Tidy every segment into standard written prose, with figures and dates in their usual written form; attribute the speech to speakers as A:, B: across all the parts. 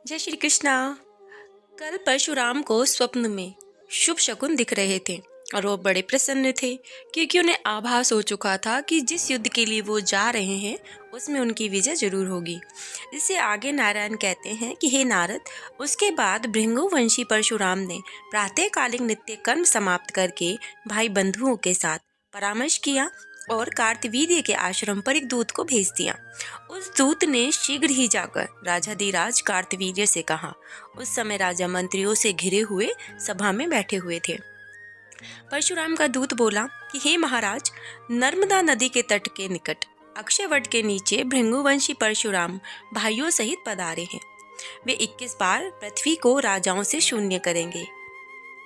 A: जय श्री कृष्णा। कल परशुराम को स्वप्न में शुभ शकुन दिख रहे थे और वो बड़े प्रसन्न थे क्योंकि उन्हें आभास हो चुका था कि जिस युद्ध के लिए वो जा रहे हैं उसमें उनकी विजय जरूर होगी। इससे आगे नारायण कहते हैं कि हे नारद, उसके बाद भृंगुवंशी परशुराम ने प्रातःकालिक नित्य कर्म समाप्त करके भाई बंधुओं के साथ परामर्श किया और कार्तवीर्य के आश्रम पर एक दूत को भेज दिया। उस दूत ने शीघ्र ही जाकर राजा धीराज कार्तवीर्य से कहा। उस समय राजा मंत्रियों से घिरे हुए सभा में बैठे हुए थे। परशुराम का दूत बोला कि हे महाराज, नर्मदा नदी के तट के निकट अक्षयवट के नीचे भृंगुवंशी परशुराम भाइयों सहित पधारे हैं। वे 21 बार पृथ्वी को राजाओं से शून्य करेंगे।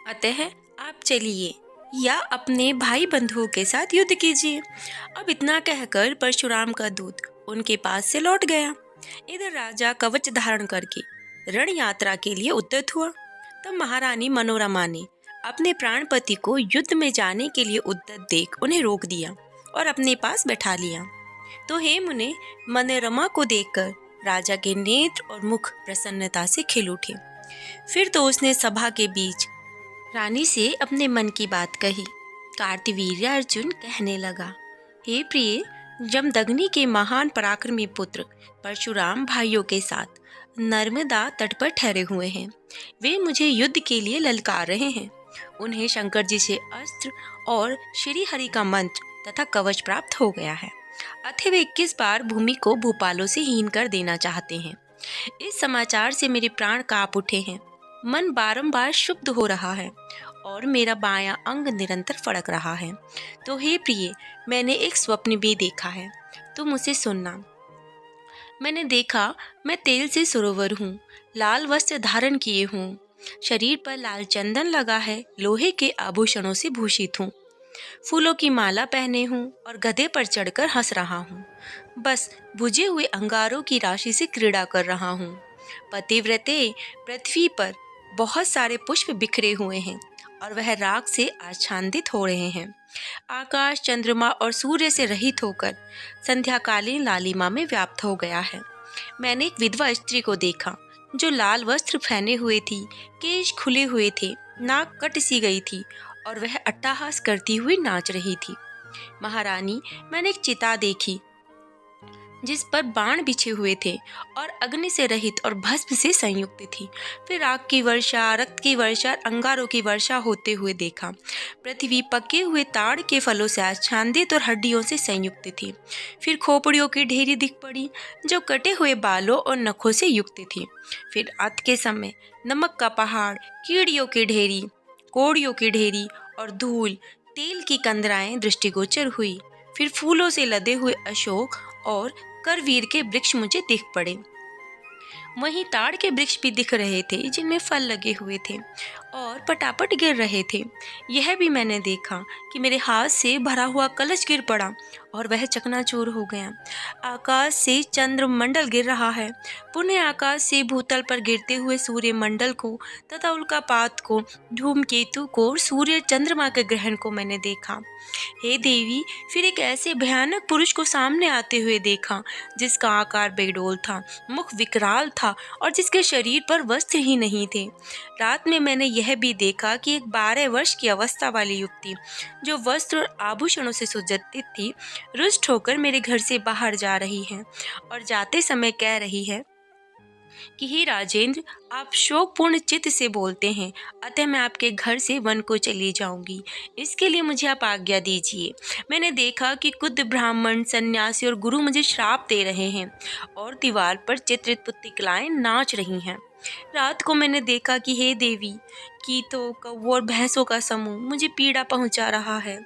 A: अतः आप चलिए या अपने भाई बंधुओं के साथ युद्ध कीजिए। अब इतना कहकर परशुराम का दूत उनके पास से लौट गया। इधर राजा कवच धारण करके रण यात्रा के लिए उद्यत हुआ। तब महारानी मनोरमा ने अपने प्राणपति को युद्ध में जाने के लिए उद्यत देख उन्हें रोक दिया और अपने पास बैठा लिया। तो हेम ने मनोरमा को देखकर राजा के नेत्र और मुख प्रसन्नता से खिल उठे। फिर तो उसने सभा के बीच रानी से अपने मन की बात कही। कार्तवीर्य अर्जुन कहने लगा, हे प्रिय, जमदग्नि के महान पराक्रमी पुत्र परशुराम भाइयों के साथ नर्मदा तट पर ठहरे हुए हैं। वे मुझे युद्ध के लिए ललकार रहे हैं। उन्हें शंकर जी से अस्त्र और श्री हरि का मंत्र तथा कवच प्राप्त हो गया है। अतः वे 21 बार भूमि को भूपालों से हीन कर देना चाहते हैं। इस समाचार से मेरे प्राण कांप उठे हैं। मन बारंबार क्षुब्ध हो रहा है और मेरा बायां अंग निरंतर फड़क रहा है। तो हे प्रिय, मैंने एक स्वप्न भी देखा है, तुम उसे सुनना। मैंने देखा मैं तेल से सरोवर हूँ, लाल वस्त्र धारण किए हूँ, शरीर पर लाल चंदन लगा है, लोहे के आभूषणों से भूषित हूँ, फूलों की माला पहने हूँ और गधे पर चढ़कर हंस रहा हूँ। बस बुझे हुए अंगारों की राशि से क्रीड़ा कर रहा हूँ। पतिव्रते, पृथ्वी पर बहुत सारे पुष्प बिखरे हुए हैं और वह राग से आच्छादित हो रहे हैं। आकाश चंद्रमा और सूर्य से रहित होकर संध्याकालीन लालिमा में व्याप्त हो गया है। मैंने एक विधवा स्त्री को देखा जो लाल वस्त्र पहने हुए थी, केश खुले हुए थे, नाक कट सी गई थी और वह अट्टहास करती हुई नाच रही थी। महारानी, मैंने एक चिता देखी जिस पर बाण बिछे हुए थे और अग्नि से रहित और भस्म से संयुक्त थी। फिर आग की वर्षा, रक्त की वर्षा, अंगारों की वर्षा होते हुए देखा। पृथ्वी पके हुए ताड़ के फलों से आच्छादित और हड्डियों से संयुक्त थी। फिर खोपड़ियों की ढेरी दिख पड़ी जो कटे हुए बालों और नखों से युक्त थी। फिर अंत के समय नमक का पहाड़, कीड़ियों की ढेरी, कोड़ियों की ढेरी और धूल, तेल की कंदराएं दृष्टिगोचर हुई। फिर फूलों से लदे हुए अशोक और करवीर के वृक्ष मुझे दिख पड़े। वहीं ताड़ के वृक्ष भी दिख रहे थे जिनमें फल लगे हुए थे और पटापट गिर रहे थे। यह भी मैंने देखा कि मेरे हाथ से भरा हुआ कलश गिर पड़ा और वह चकनाचूर हो गया। आकाश से चंद्रमंडल गिर रहा है। पुनः आकाश से भूतल पर गिरते हुए सूर्य मंडल को तथा उल्कापात को, धूमकेतु को और सूर्य चंद्रमा के ग्रहण को मैंने देखा। हे देवी, फिर एक ऐसे भयानक पुरुष को सामने आते हुए देखा जिसका आकार बेडोल था, मुख विकराल था और जिसके शरीर पर वस्त्र ही नहीं थे। रात में मैंने यह भी देखा कि एक 12 वर्ष की अवस्था वाली युवती जो वस्त्र और आभूषणों से सुसज्जित थी, रुष्ट होकर मेरे घर से बाहर जा रही है और जाते समय कह रही है कि हे राजेंद्र, आप शोकपूर्ण चित्त से बोलते हैं, अतः मैं आपके घर से वन को चली जाऊंगी। इसके लिए मुझे आप आज्ञा दीजिए। मैंने देखा कि कुछ ब्राह्मण, सन्यासी और गुरु मुझे श्राप दे रहे हैं और दीवार पर चित्रित पुत्तिकलाएं नाच रही हैं। रात को मैंने देखा कि हे देवी, कीटों, कौवों और भैंसों का समूह मुझे पीड़ा पहुंचा रहा है।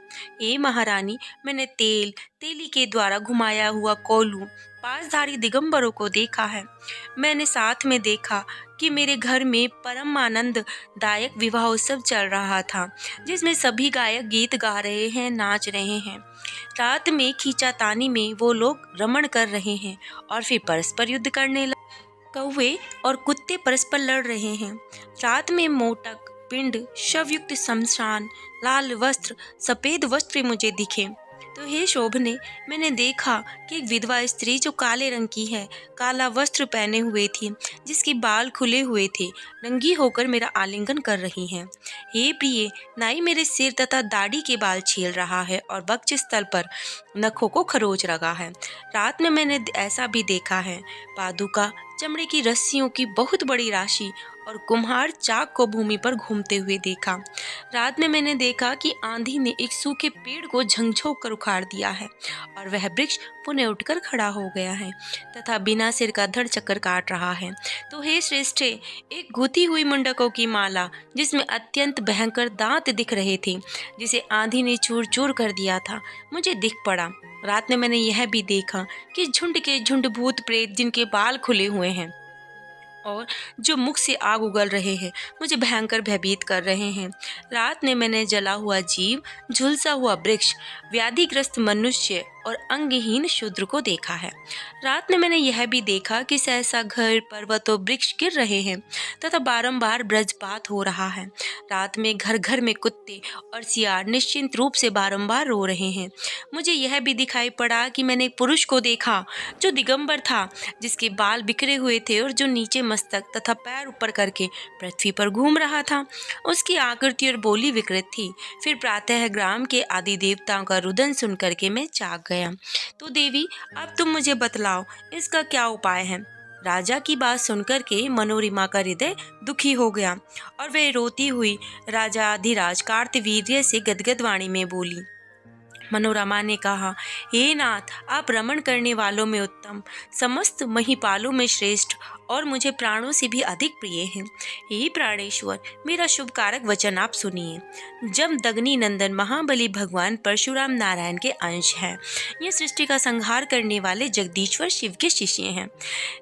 A: हे महारानी, मैंने तेली के द्वारा घुमाया हुआ कोलू, पासधारी दिगंबरों को देखा है। मैंने साथ में देखा कि मेरे घर में परम आनंददायक विवाह उत्सव चल रहा था जिसमें सभी गायक गीत गा रहे हैं, नाच रहे हैं। रात में खींचातानी में वो लोग रमण कर रहे हैं और फिर परस्पर युद्ध करने लगे। कौवे और कुत्ते परस्पर लड़ रहे हैं। रात में मोटक, पिंड, शवयुक्त शमशान, लाल वस्त्र, सफेद वस्त्र मुझे दिखे। तो हे शोभने, मैंने देखा कि एक विधवा स्त्री जो काले रंग की है, काला वस्त्र पहने हुए थी, जिसके बाल खुले हुए थे, नंगी होकर मेरा आलिंगन कर रही हैं। हे प्रिय, नाई मेरे सिर तथा दाढ़ी के बाल छील रहा है और वक्षस्थल पर नखों को खरोच रहा है। रात में मैंने ऐसा भी देखा है, पादुका, चमड़े की रस्सियों की बहुत बड़ी राशि और कुम्हार चाक को भूमि पर घूमते हुए देखा। रात में मैंने देखा कि आंधी ने एक सूखे पेड़ को झंझोक कर उखाड़ दिया है और वह वृक्ष पुनः उठकर खड़ा हो गया है तथा बिना सिर का धड़ चक्कर काट रहा है। तो हे श्रेष्ठे, एक गुथी हुई मुंडकों की माला जिसमें अत्यंत भयंकर दांत दिख रहे थे, जिसे आंधी ने चूर चूर कर दिया था, मुझे दिख पड़ा। रात में मैंने यह भी देखा कि झुंड के झुंड भूत प्रेत जिनके बाल खुले हुए हैं और जो मुख से आग उगल रहे हैं, मुझे भयंकर भयभीत कर रहे हैं। रात में मैंने जला हुआ जीव, झुलसा हुआ वृक्ष, व्याधिग्रस्त मनुष्य और अंगहीन शूद्र को देखा है। रात में मैंने यह भी देखा कि सहसा घर, पर्वत और वृक्ष गिर रहे हैं तथा बारंबार वज्रपात हो रहा है। रात में घर घर में कुत्ते और सियार निश्चिंत रूप से बारंबार रो रहे हैं। मुझे यह भी दिखाई पड़ा कि मैंने एक पुरुष को देखा जो दिगंबर था, जिसके बाल बिखरे हुए थे और जो नीचे मस्तक तथा पैर ऊपर करके पृथ्वी पर घूम रहा था। उसकी आकृति और बोली विकृत थी। फिर प्रातः ग्राम के आदि देवताओं का रुदन सुन करके मैं जाग गया। तो देवी, अब तुम मुझे बतलाओ, इसका क्या उपाय है? राजा की बात सुनकर के मनोरमा का हृदय दुखी हो गया और वह रोती हुई राजा अधिराज कार्तवीर्य से गदगद वाणी में बोली। मनोरमा ने कहा, हे नाथ, आप रमण करने वालों में उत्तम, समस्त महिपालों में श्रेष्ठ और मुझे प्राणों से भी अधिक प्रिय हैं। हे प्राणेश्वर, मेरा शुभ कारक वचन आप सुनिए। जब दग्नि नंदन महाबली भगवान परशुराम नारायण के अंश हैं, ये सृष्टि का संहार करने वाले जगदीश्वर शिव के शिष्य हैं,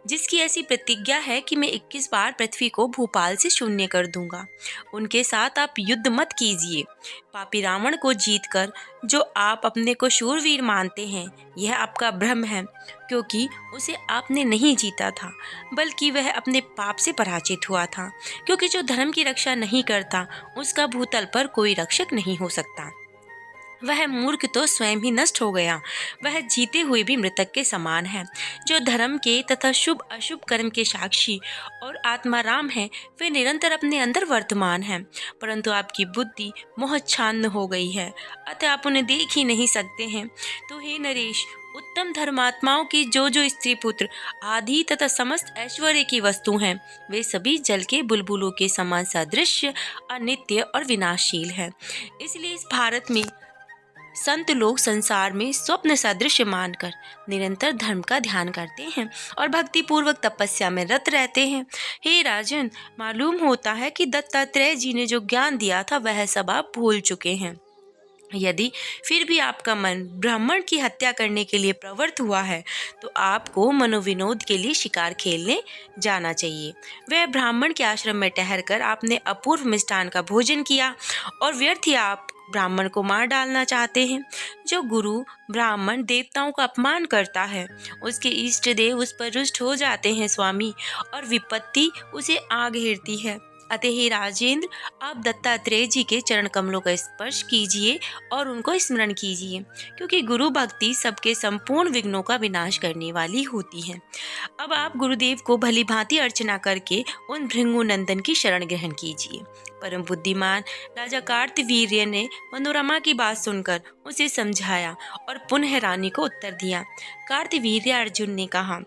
A: जिसकी ऐसी प्रतिज्ञा है कि मैं 21 बार पृथ्वी को भूपाल से शून्य कर दूंगा। उनके साथ आप युद्ध मत कीजिए। पापी रावण को जीतकर जो आप अपने को शूरवीर मानते हैं, यह आपका भ्रम है, क्योंकि उसे आपने नहीं जीता था, बल्कि वह अपने पाप से पराजित हुआ था। क्योंकि जो धर्म की रक्षा नहीं करता, उसका भूतल पर कोई रक्षक नहीं हो सकता। वह मूर्ख तो स्वयं ही नष्ट हो गया, वह जीते हुए भी मृतक के समान है। जो धर्म के तथा शुभ अशुभ कर्म के साक्षी और आत्माराम है, वे निरंतर अपने अंदर वर्तमान हैं, परंतु आपकी बुद्धि मोहच्छान्न हो गई है, अतः आप उन्हें देख ही नहीं सकते हैं। तो हे नरेश, उत्तम धर्मात्माओं की जो जो स्त्री पुत्र आदि तथा समस्त ऐश्वर्य की वस्तु हैं, वे सभी जल के बुलबुलों के समान सदृश्य, अनित्य और विनाशशील हैं। इसलिए इस भारत में संत लोग संसार में स्वप्न सदृश मानकर निरंतर धर्म का ध्यान करते हैं और भक्ति पूर्वक तपस्या में रत रहते हैं। हे राजन, मालूम होता है कि दत्तात्रेय जी ने जो ज्ञान दिया था, वह सब आप भूल चुके हैं। यदि फिर भी आपका मन ब्राह्मण की हत्या करने के लिए प्रवृत्त हुआ है, तो आपको मनोविनोद के लिए शिकार खेलने जाना चाहिए। वह ब्राह्मण के आश्रम में ठहरकर आपने अपूर्व मिष्टान का भोजन किया और व्यर्थ ही आप ब्राह्मण को मार डालना चाहते हैं। जो गुरु ब्राह्मण देवताओं का अपमान करता है, उसके इष्ट देव उस पर रुष्ट हो जाते हैं स्वामी, और विपत्ति उसे आ घेरती है। अतः हे राजेंद्र, आप दत्तात्रेय जी के चरण कमलों का स्पर्श कीजिए और उनको स्मरण कीजिए, क्योंकि गुरु भक्ति सबके संपूर्ण विघ्नों का विनाश करने वाली होती है। अब आप गुरुदेव को भली भांति अर्चना करके उन भृंगु नंदन की शरण ग्रहण कीजिए। परम बुद्धिमान राजा कार्तवीर्य ने मनोरमा की बात सुनकर उसे समझाया और पुनः रानी को उत्तर दिया। कार्तवीर्य अर्जुन ने कहा,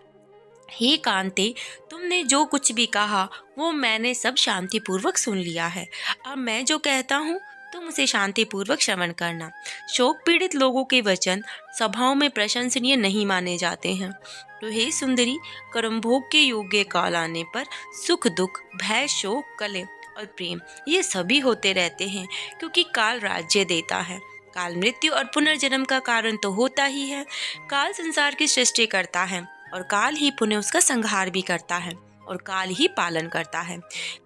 A: हे कांते, तुमने जो कुछ भी कहा वो मैंने सब शांतिपूर्वक सुन लिया है। अब मैं जो कहता हूँ तुम उसे शांतिपूर्वक श्रवण करना। शोक पीड़ित लोगों के वचन सभाओं में प्रशंसनीय नहीं माने जाते हैं। तो हे सुंदरी, कर्मभोग के योग्य काल आने पर सुख दुख, भय, शोक, कलह और प्रेम ये सभी होते रहते हैं, क्योंकि काल राज्य देता है। काल मृत्यु और पुनर्जन्म का कारण तो होता ही है। काल संसार की सृष्टि करता है और काल ही पुनः उसका संहार भी करता है और काल ही पालन करता है।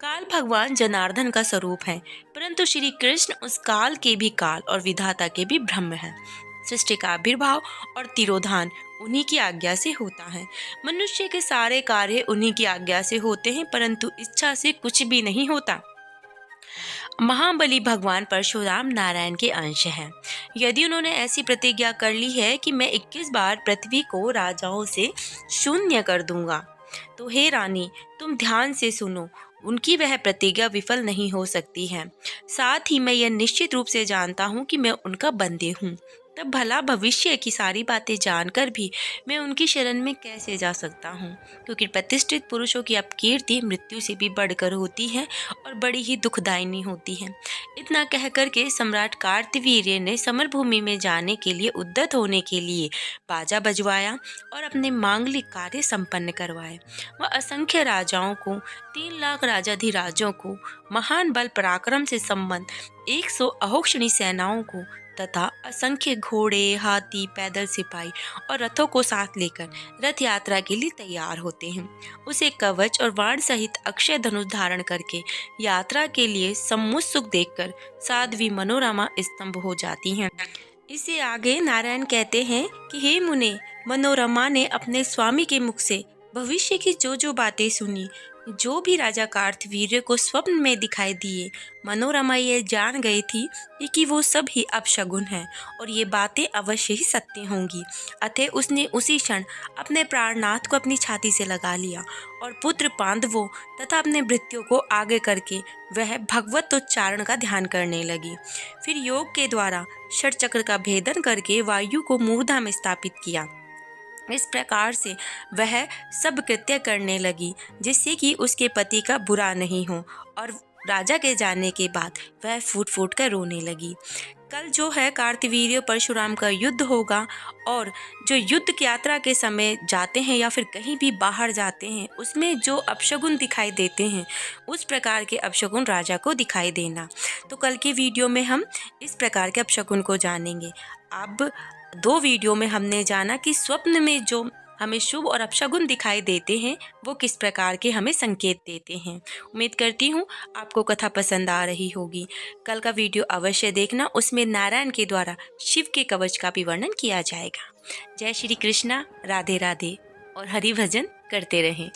A: काल भगवान जनार्दन का स्वरूप है, परंतु श्री कृष्ण उस काल के भी काल और विधाता के भी ब्रह्म है। सृष्टि का आविर्भाव और तिरोधान उन्हीं की आज्ञा से होता है। मनुष्य के सारे कार्य उन्हीं की आज्ञा से होते हैं, परंतु इच्छा से कुछ भी नहीं होता। महाबली भगवान परशुराम नारायण के अंश हैं। यदि उन्होंने ऐसी प्रतिज्ञा कर ली है कि मैं 21 बार पृथ्वी को राजाओं से शून्य कर दूंगा, तो हे रानी, तुम ध्यान से सुनो, उनकी वह प्रतिज्ञा विफल नहीं हो सकती है। साथ ही मैं यह निश्चित रूप से जानता हूँ कि मैं उनका बंदी हूँ। तब भला भविष्य की सारी बातें जानकर भी मैं उनकी शरण में कैसे जा सकता हूँ, क्योंकि प्रतिष्ठित पुरुषों की अपकीर्ति मृत्यु से भी बढ़कर होती है और बड़ी ही दुखदायिनी होती है। इतना कहकर के सम्राट कार्तवीर्य ने समरभूमि में जाने के लिए उद्यत होने के लिए बाजा बजवाया और अपने मांगलिक कार्य संपन्न करवाए। वह असंख्य राजाओं को, 3 लाख राजाधिराजों को, महान बल पराक्रम से संबंध 100 अहोक्षणी सेनाओं को तथा असंख्य घोड़े, हाथी, पैदल सिपाही और रथों को साथ लेकर रथ यात्रा के लिए तैयार होते हैं। उसे कवच और बाण सहित अक्षय धनुष धारण करके यात्रा के लिए सम्मुख देखकर साध्वी मनोरमा स्तंभ हो जाती हैं। इससे आगे नारायण कहते हैं कि हे मुने, मनोरमा ने अपने स्वामी के मुख से भविष्य की जो बातें सुनी, जो भी राजा कार्तवीर्य को स्वप्न में दिखाई दिए, मनोरमा ये जान गई थी कि वो सब ही अपशगुन हैं और ये बातें अवश्य ही सत्य होंगी। अतः उसने उसी क्षण अपने प्राणनाथ को अपनी छाती से लगा लिया और पुत्र पांडवों तथा अपने भृत्यों को आगे करके वह भगवतोच्चारण का ध्यान करने लगी। फिर योग के द्वारा षटचक्र का भेदन करके वायु को मूर्धा में स्थापित किया। इस प्रकार से वह सब कृत्य करने लगी जिससे कि उसके पति का बुरा नहीं हो, और राजा के जाने के बाद वह फूट फूट कर रोने लगी। कल जो है कार्तवीर्य परशुराम का युद्ध होगा, और जो युद्ध की यात्रा के समय जाते हैं या फिर कहीं भी बाहर जाते हैं, उसमें जो अपशगुन दिखाई देते हैं, उस प्रकार के अपशगुन राजा को दिखाई देना। तो कल के वीडियो में हम इस प्रकार के अपशगुन को जानेंगे। अब 2 वीडियो में हमने जाना कि स्वप्न में जो हमें शुभ और अपशगुन दिखाई देते हैं वो किस प्रकार के हमें संकेत देते हैं। उम्मीद करती हूँ आपको कथा पसंद आ रही होगी। कल का वीडियो अवश्य देखना, उसमें नारायण के द्वारा शिव के कवच का भी वर्णन किया जाएगा। जय श्री कृष्णा, राधे राधे, और हरि भजन करते रहें।